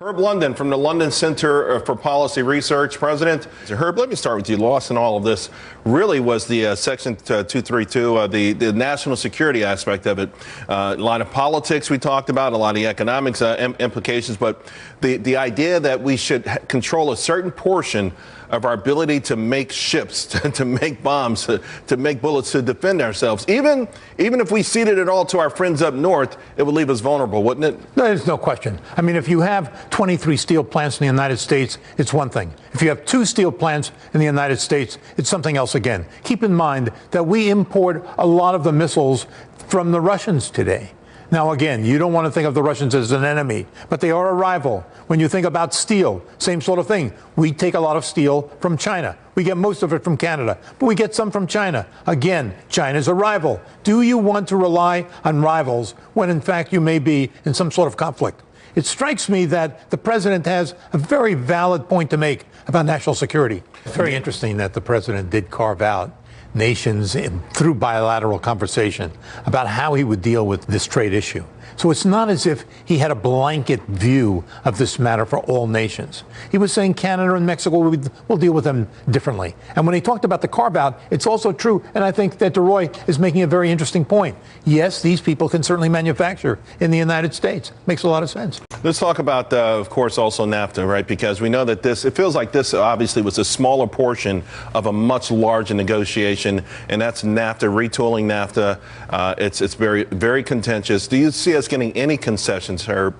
Herb London from the London Center for Policy Research. President, Herb, let me start with you. Lost in all of this really was the Section 232, the national security aspect of it. A lot of politics we talked about, a lot of the economics implications, but the idea that we should control a certain portion of our ability to make ships, to make bombs, to make bullets, to defend ourselves. Even if we ceded it all to our friends up north, it would leave us vulnerable, wouldn't it? There's no question. I mean, if you have 23 steel plants in the United States, it's one thing. If you have 2 steel plants in the United States, it's something else again. Keep in mind that we import a lot of the missiles from the Russians today. Now, again, you don't want to think of the Russians as an enemy, but they are a rival. When you think about steel, same sort of thing. We take a lot of steel from China. We get most of it from Canada, but we get some from China. Again, China's a rival. Do you want to rely on rivals when, in fact, you may be in some sort of conflict? It strikes me that the president has a very valid point to make about national security. It's very interesting that the president did carve out nations through bilateral conversation about how he would deal with this trade issue. So it's not as if he had a blanket view of this matter for all nations. He was saying Canada and Mexico will deal with them differently. And when he talked about the carve-out, it's also true, and I think that DeRoy is making a very interesting point. Yes, these people can certainly manufacture in the United States. Makes a lot of sense. Let's talk about, of course, also NAFTA, right? Because we know that it feels like this obviously was a smaller portion of a much larger negotiation, and that's NAFTA, retooling NAFTA. It's very, very contentious. Do you see us getting any concessions, Herb,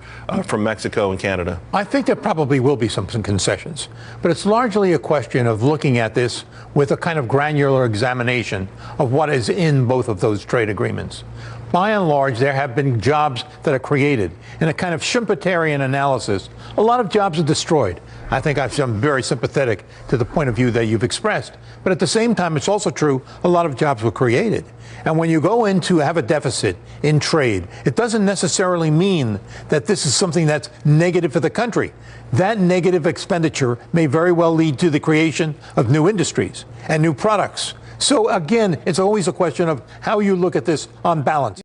from Mexico and Canada? I think there probably will be some concessions, but it's largely a question of looking at this with a kind of granular examination of what is in both of those trade agreements. By and large, there have been jobs that are created. In a kind of Schumpeterian analysis, a lot of jobs are destroyed. I think I'm very sympathetic to the point of view that you've expressed. But at the same time, it's also true a lot of jobs were created. And when you go in to have a deficit in trade, it doesn't necessarily mean that this is something that's negative for the country. That negative expenditure may very well lead to the creation of new industries and new products. So again, it's always a question of how you look at this on balance.